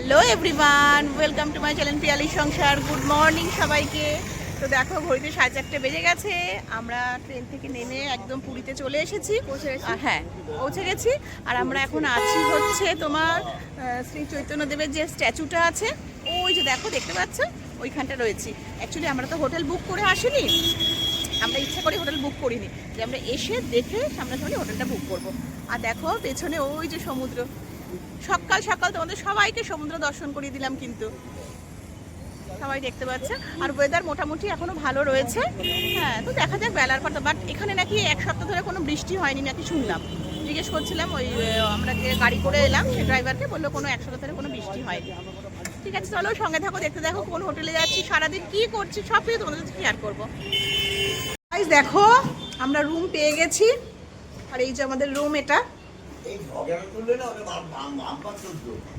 Hello everyone, welcome to my channel Piyali Sansar. Good morning সবাইকে। তো দেখো ঘড়িতে 4:30 বেজে গেছে। আমরা ট্রেন থেকে নেমে একদম পুরীতে চলে এসেছি। হ্যাঁ, পৌঁছে গেছি। আর আমরা এখন আছি হচ্ছে তোমার শ্রী চৈতন্যদেবের যে স্ট্যাচুটা আছে, ওই যে দেখো দেখতে পাচ্ছ, ওইখানটা রয়েছি। অ্যাকচুয়ালি আমরা তো হোটেল বুক করে আসিনি, আমরা ইচ্ছা করে হোটেল বুক করিনি, যে আমরা এসে দেখে সামনাসামনি হোটেলটা বুক করব। আর দেখো পেছনে ওই যে সমুদ্র, সকাল সকাল তোমাদের সবাইকে সমুদ্র দর্শন করিয়ে দিলাম, কিন্তু সবাই দেখতে পাচ্ছে। আর ওয়েদার মোটামুটি এখনো ভালো রয়েছে। হ্যাঁ, তো দেখা যাক বেলার পর। বাট এখানে নাকি এক সপ্তাহ ধরে কোনো বৃষ্টি হয়নি নাকি শুনলাম। জিজ্ঞেস করছিলাম ওই আমরা যে গাড়ি করে এলাম সেই ড্রাইভারকে, বললো কোনো এক সপ্তাহ ধরে কোনো বৃষ্টি হয়নি। ঠিক আছে, চলো সঙ্গে থাকো, দেখতে দেখো কোন হোটেলে যাচ্ছি, সারাদিন কি করছি সব কিছু তোমাদের সাথে শেয়ার করবো। দেখো আমরা রুম পেয়ে গেছি, আর এই যে আমাদের রুম। এটা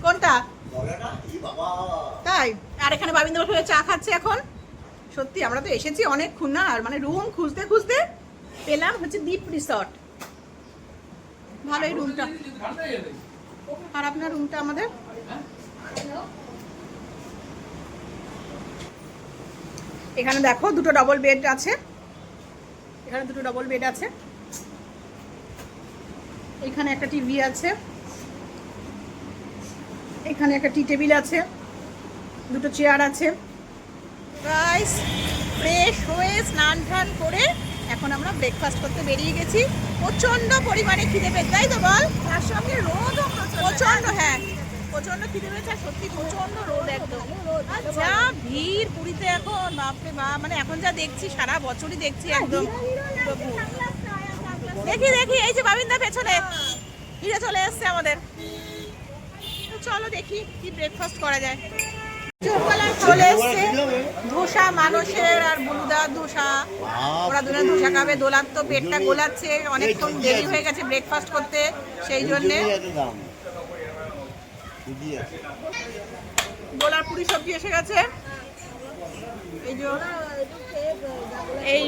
কোনটা তাই? আর এখানে বাবিন্দা বসে চা খাচ্ছে এখন। সত্যি আমরা তো এসেছি অনেকক্ষণ না, আর মানে রুম খুঁজতে খুঁজতে পেলাম হচ্ছে দ্বীপ রিসর্ট। ভালো এই রুমটা। আর আপনার রুমটা আমাদের এখানে দেখো দুটো ডবল বেড আছে। এখানে দুটো ডবল বেড আছে। এখানে একটা টিভি আছে, এখানে একটা টি টেবিল আছে, দুটো চেয়ার আছে। গাইস, ফ্রেশ হয়ে স্নান টান করে এখন আমরা ব্রেকফাস্ট করতে বেরিয়ে গেছি। প্রচন্ড পরিমাণে খিদে পেয়েছে, তাই তো বল? তার সঙ্গে রোদও প্রচন্ড। হ্যাঁ, প্রচন্ড খিদে পেয়েছে, আর সত্যি প্রচন্ড রোদ একদম। যা ভিড় পুরীতে এখন, বাপরে বাপ, মানে এখন যা দেখছি সারা বছরই দেখছি একদম। দেখি দেখি এই যে বাবিন্দা পেছনে হিরে চলে এসছে আমাদের। চলো দেখি কি ব্রেকফাস্ট করা যায়। চলে এসছে ধোসা, মানুষের আর বুলুদার ধোসা। ওরা দুজনে ধোসা খাবে। দোলার তো পেটটা গোলাচ্ছে, অনেকক্ষণ দেরি হয়ে গেছে ব্রেকফাস্ট করতে, সেই জন্যে। দোলার পুরি সবজি এসে গেছে। এই যে এই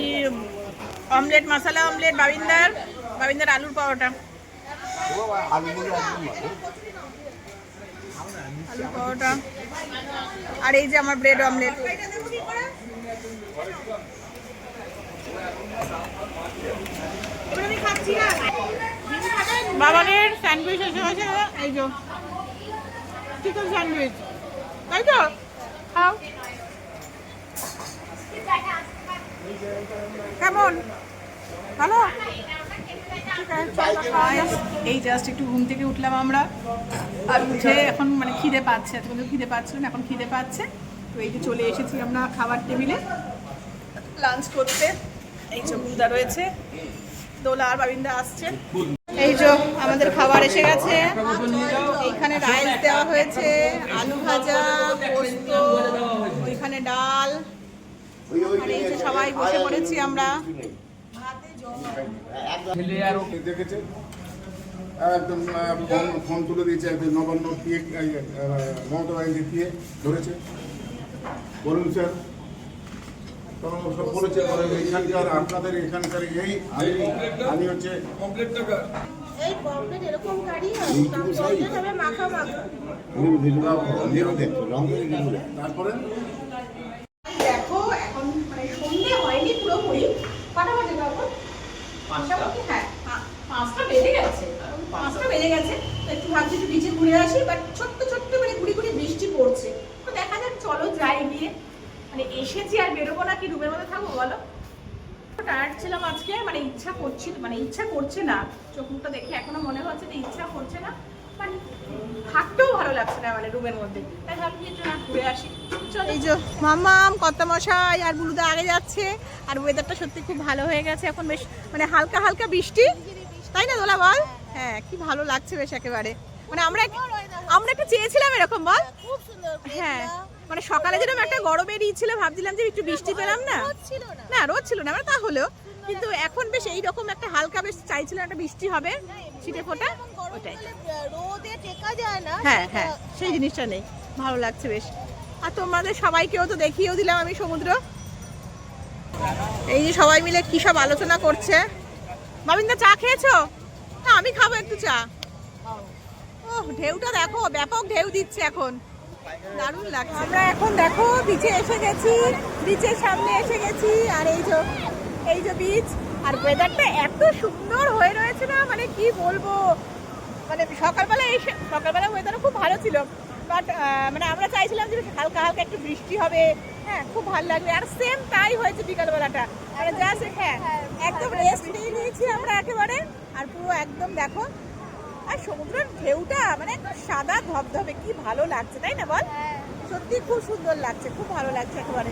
অমলেট, মশলা অমলেট, বাবিন্দার আলুর পরোটা, আলুর পরোটা। আর এই যে আমার ব্রেড অমলেট। বাবানের স্যান্ডউইচ এসে গেছে। এই যে চিকেন স্যান্ডউইচ, তাই তো? খাও। কেমন? ভালো? এই জাস্ট একটু ঘুম থেকে উঠলাম আমরা, আর উঠে এখন মানে খিদে পাচ্ছে। এতক্ষণ খিদে পাচ্ছিল না, এখন খিদে পাচ্ছে। তো এই যে চলে এসেছি আমরা খাবার টেবিলে লাঞ্চ করতে। এই যে বুলদা রয়েছে, দোলা আর বাবিন্দা আসছে। এই যে আমাদের খাবার এসে গেছে। এইখানে রাইস দেওয়া হয়েছে, আলু ভাজা, পোস্ত, ওইখানে ডাল। আর এই যে সবাই বসে পড়েছি আমরা। একদম ফোন তুলে দিয়েছে, একদম নবান্ন দিয়ে মমতা ব্যানার্জি দিয়ে ধরেছে। বলুন স্যার, তখন সব বলেছে এখানকার আপনাদের এখানকার এই আমি হচ্ছে এই পমফ্রেট এরকম গাড়ি পমফ্রেট হবে মাখা মাখা। তারপরে দেখো এখন মানে সন্ধ্যে হয়নি পুরোপুরি। কটা বাজে বাবু? হ্যাঁ, 5টা বেজে গেছে। 5টা বেজে গেছে। তো একটু ভাবছি একটু নিচে ঘুরে আসি, বাট ছোট্ট ছোট্ট মানে গুড়ি গুড়ি বৃষ্টি পড়ছে। তো দেখা যাক, চলো যাই গিয়ে। মানে এসেছি আর বেরোবো না, কি রুমের মধ্যে থাকবো বলো? টায়ার্ড ছিলাম আজকে, মানে ইচ্ছা করছে না। চোখ মুখটা দেখে এখনো মনে হচ্ছে যে ইচ্ছা করছে না, মানে থাকতেও ভালো লাগছে না মানে রুমের মধ্যে। তাই ভাবছি একটু না ঘুরে আসি। এই যে মামাম, কর্তামশাই আর বুলুদা আগে যাচ্ছে। আর ওয়েদারটা সত্যি খুব ভালো হয়ে গেছে এখন, বেশ মানে হালকা হালকা বৃষ্টি, তাই না দোলা বল? হ্যাঁ, কি ভালো লাগছে বেশ একেবারে। মানে আমরা একটু চেয়েছিলাম এরকম, বল? খুব সুন্দর। হ্যাঁ, মানে সকালে যেরকম একটা গরমের ছিল, ভাবছিলাম যে একটু বৃষ্টি পেলাম না। না, রোদ ছিল না, তাহলেও কিন্তু এখন বেশ এইরকম একটা হালকা, বেশ চাইছিলাম একটা বৃষ্টি হবে, ছিটে ফোটা, ওটাই। রোদে টেকা যায় না। হ্যাঁ হ্যাঁ, সেই জিনিসটা নেই, ভালো লাগছে বেশ। আর তোমাদের সবাইকেও তো দেখিয়েও দিলাম আমি সমুদ্র। এই যে সবাই মিলে কি সব আলোচনা করছে। বাবিন্দা চা খেয়েছো? না, আমি খাবো একটু চা। ও ঢেউটা দেখো, ব্যাপক ঢেউ দিচ্ছে এখন। দারুণ লাগছে। আমরা এখন দেখো বিচে এসে গেছি, বিচের সামনে এসে গেছি। আর এই যে বিচ, আর ওয়েদারটা এত সুন্দর হয়ে রয়েছে না, মানে কি বলবো। মানে সকালবেলা ওয়েদারও খুব ভালো ছিল, বাট মানে আমরা চাইছিলাম যে হালকা হালকা একটু বৃষ্টি হবে, হ্যাঁ খুব ভালো লাগবে। আর সেম তাই হয়েছে বিকালবেলাটা, মানে জাস্ট হ্যাঁ একদম রেস্ট নিয়ে নিয়েছি আমরা একেবারে। আর পুরো একদম দেখো, আর সমুদ্রের ঢেউটা মানে সাদা ধবধবে, কি ভালো লাগছে তাই না বল? সত্যি খুব সুন্দর লাগছে, খুব ভালো লাগছে একেবারে।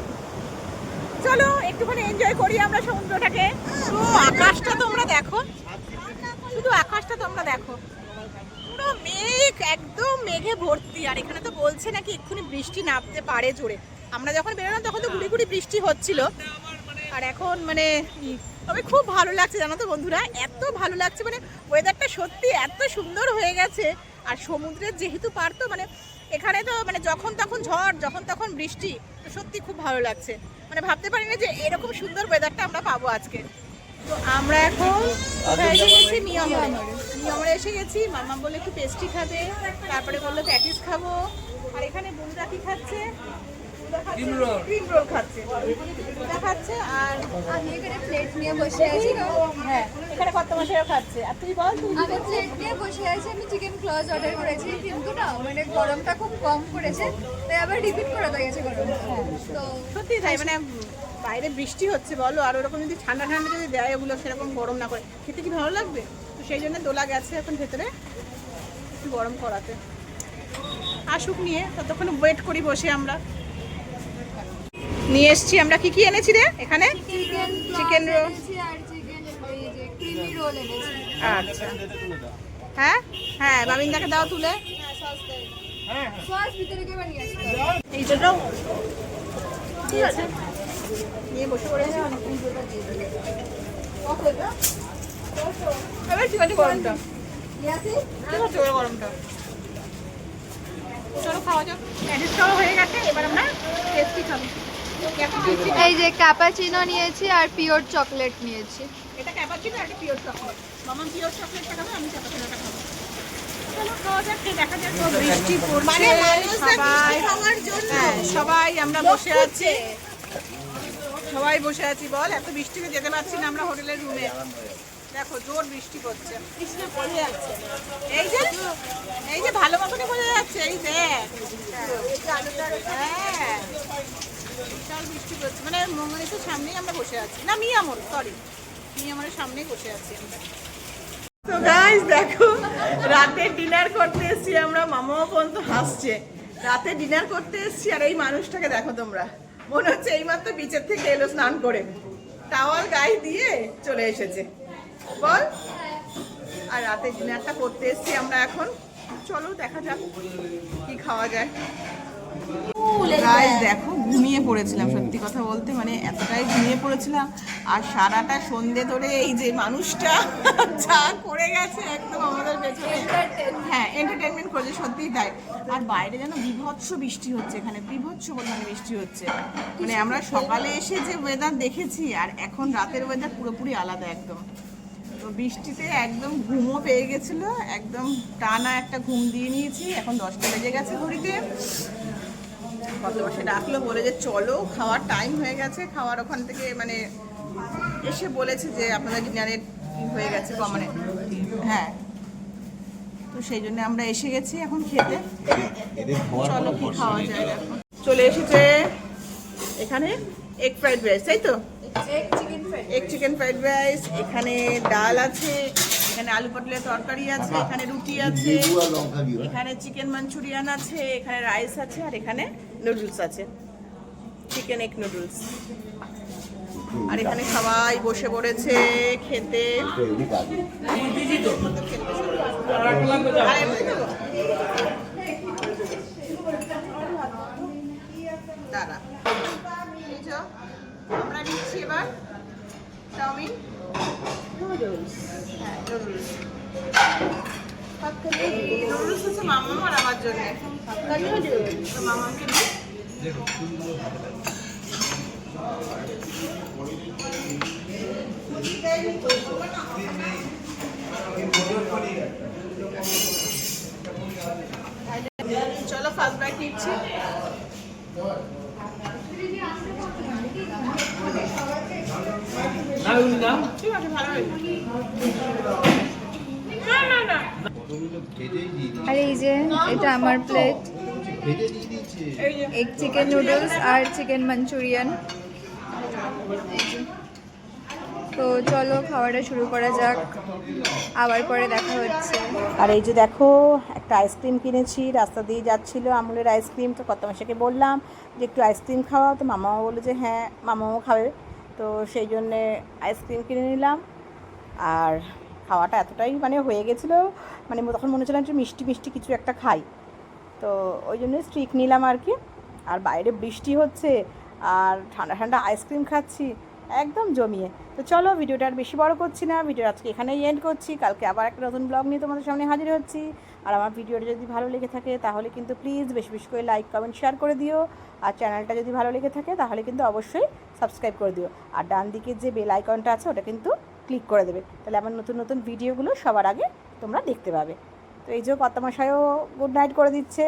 চলো একটুখানি এনজয় করি আমরা সমুদ্রটাকে। তো আকাশটা তোমরা দেখো, শুধু আকাশটা তোমরা দেখো, পুরো মেঘ, একদম মেঘে ভর্তি। আর এখানে তো বলছে নাকি এক্ষুনি বৃষ্টি নামতে পারে জোরে। আমরা যখন বেরোলাম তখন তো গুড়ি গুড়ি বৃষ্টি হচ্ছিল, আর এখন মানে তবে খুব ভালো লাগছে জানো তো বন্ধুরা, এত ভালো লাগছে, মানে ওয়েদারটা সত্যি এত সুন্দর হয়ে গেছে। আর সমুদ্রের যেহেতু পার তো মানে এখানে তো মানে যখন তখন ঝড়, যখন তখন বৃষ্টি, তো সত্যি খুব ভালো লাগছে। মানে ভাবতে পারি না যে এরকম সুন্দর ওয়েদারটা আমরা পাবো আজকে। তো আমরা এখন এসে গেছি মিয়ামরে এসে গেছি। মামা বলে একটু পেস্ট্রি খাবে, তারপরে বললো প্যাটিস খাবো। আর এখানে বন্ধুরা কি খাচ্ছে? ক্রিম রোল খাচ্ছে, খাচ্ছে। আর আমি এখানে প্লেট নিয়ে বসে আছি। হ্যাঁ এখানে কত মাসেও খাচ্ছে। আর তুই বল, তুই আমি প্লেট নিয়ে বসে আছি। আমি চিকেন ক্লজ অর্ডার করেছি, কিন্তু না মানে গরমটা খুব কম করেছে, তাই আবার রিপিট করে দিয়েছে গরম। তো সত্যি তাই, মানে বাইরে বৃষ্টি হচ্ছে বলো, আর ওরকম যদি ঠান্ডা ঠান্ডা যদি দেয় ওগুলো সেরকম গরম না করে খেতে কি ভালো লাগবে? তো সেই জন্য দোলা গেছে এখন ভেতরে একটু গরম করাতে। আসুক নিয়ে, ততক্ষণ ওয়েট করি বসে। আমরা নিয়ে এসছি, আমরা কি কি এনেছি রে এখানে? চিকেন রোল এনেছি আর চিকেন এই যে ক্রিমি রোল এনেছি। আচ্ছা হ্যাঁ হ্যাঁ, বাবিনদাকে দাও তুলে। সস ভিতরে কে বানিয়ে আসছে? এই জন্য ঠিক আছে, নিয়ে বসে পড়েছি। এবার ঠিক আছে গরমটা, ইয়াসি ঠিক আছে ওই গরমটা। চলো খাওয়া যাক। প্যাটিস খাওয়া হয়ে গেছে, এবার আমরা টেস্টি খাবো। এই যে ক্যাপাচিনো নিয়েছি আর পিওর চকলেট নিয়েছি। এটা ক্যাপাচিনো আর এটা পিওর চকলেট। মামা পিওর চকলেটটা খাবে, আমি ক্যাপাচিনোটা খাবো। চলো খাওয়া যাক, দেখা যাক। বৃষ্টি পড়ছে, সবাই হ্যাঁ সবাই আমরা বসে আছি, সবাই বসে আছি। বল, এত বৃষ্টিতে যেতে পারছি না আমরা হোটেলের রুমে। দেখো জোর বৃষ্টি পড়ছে, বৃষ্টি পড়ে যাচ্ছে। এই যে ভালো মতনই বোঝা যাচ্ছে। এই দেখ হ্যাঁ, বিশাল বৃষ্টি পড়ছে। মানে মঙ্গলেশ্বর সামনেই আমরা বসে আছি, না মিয়ামরের সামনেই বসে আছি আমরা। তো গাইস দেখো, রাতে ডিনার করতে এসেছি আমরা। মামাও পর্যন্ত হাসছে। রাতে ডিনার করতে এসেছি, আর এই মানুষটাকে দেখো তোমরা, মনে হচ্ছে এইমাত্র বিচের থেকে এলো স্নান করে, টাওয়াল গায়ে দিয়ে চলে এসেছে বল। আর রাতে ডিনারটা করতে এসেছি আমরা এখন। চলো দেখা যাক কি খাওয়া যায়। গাইস দেখো, ঘুমিয়ে পড়েছিলাম সত্যি কথা বলতে, মানে এতটাই ঘুমিয়ে পড়েছিলাম। আর সারাটা সন্ধে ধরে এই যে মানুষটা যা করে গেছে একদম আমাদের পেছনে, হ্যাঁ এন্টারটেনমেন্ট করেছে, সত্যিই তাই। আর বাইরে যেন বিভৎস বৃষ্টি হচ্ছে, এখানে বিভৎস পরিমাণে বৃষ্টি হচ্ছে। মানে আমরা সকালে এসে যে ওয়েদার দেখেছি আর এখন রাতের ওয়েদার পুরোপুরি আলাদা একদম। তো বৃষ্টিতে একদম ঘুমও পেয়ে গেছিল, একদম টানা একটা ঘুম দিয়ে নিয়েছি। এখন 10টা বেজে গেছে ঘড়িতে। কত বসে ডাকলো, বলে যে চলো খাওয়ার টাইম হয়ে গেছে। খাওয়ার ওখান থেকে মানে এসে বলেছে যে আপনাদের ডিনারের হয়ে গেছে, মানে হ্যাঁ। তো সেই জন্য আমরা এসে গেছি এখন খেতে। চলো কি খাওয়া যায়। দেখো চলে এসেছে এখানে এগ ফ্রাইড রাইস, তাই তো? এগ চিকেন ফ্রাইড রাইস, এখানে ডাল আছে, এখানে আলু পটলের তরকারি আছে, এখানে রুটি আছে, এখানে চিকেন মাঞ্চুরিয়ান আছে, এখানে রাইস আছে, আর এখানে নুডলস আছে, চিকেন এগ নুডলস। আর এখানে সবাই বসে পড়েছে খেতে। দাঁড়া, আমরা নিচ্ছি এবার চাউমিন, নুডলস। হ্যাঁ নুডলস, নুডলস হচ্ছে মামাম আর আমার জন্য। তো মামামকে দিই। চলো ফার্স্ট বাইট নিচ্ছি। ঠিক আছে, ভালো হয়েছে। না না না, আর এই যে এটা আমার প্লেট, এই যে এগ চিকেন নুডলস আর চিকেন মাঞ্চুরিয়ান। তো চলো খাওয়াটা শুরু করা যাক, আবার পরে দেখা হচ্ছে। আর এই যে দেখো একটা আইসক্রিম কিনেছি, রাস্তা দিয়ে যাচ্ছিল আমুলের আইসক্রিম। তো কত মাসেকে বললাম যে একটু আইসক্রিম খাওয়া, তো মামাও বললো যে হ্যাঁ মামাও খাবে, তো সেই জন্যে আইসক্রিম কিনে নিলাম। আর খাওয়াটা এতটাই মানে হয়ে গেছিলো, মানে তখন মনে হচ্ছিল একটু মিষ্টি মিষ্টি কিছু একটা খাই, তো ওই জন্য স্ট্রিক নিলাম আর কি। আর বাইরে বৃষ্টি হচ্ছে আর ঠান্ডা ঠান্ডা আইসক্রিম খাচ্ছি একদম জমিয়ে। তো চলো ভিডিওটা আর বেশি বড় করছি না, ভিডিও আজকে এখানেই এন্ড করছি। কালকে আবার একটা নতুন ব্লগ নিয়ে তোমাদের সামনে হাজির হচ্ছি। আর আমার ভিডিওটা যদি ভালো লেগে থাকে তাহলে কিন্তু প্লিজ বেশি বেশি করে লাইক কমেন্ট শেয়ার করে দিও। আর চ্যানেলটা যদি ভালো লেগে থাকে তাহলে কিন্তু অবশ্যই সাবস্ক্রাইব করে দিও। আর ডান দিকে যে বেল আইকনটা আছে ওটা কিন্তু ক্লিক করে দেবে, তাহলে আমার নতুন নতুন ভিডিওগুলো সবার আগে তোমরা দেখতে পাবে। তো এই যে কর্তামশাইও গুড নাইট করে দিচ্ছে।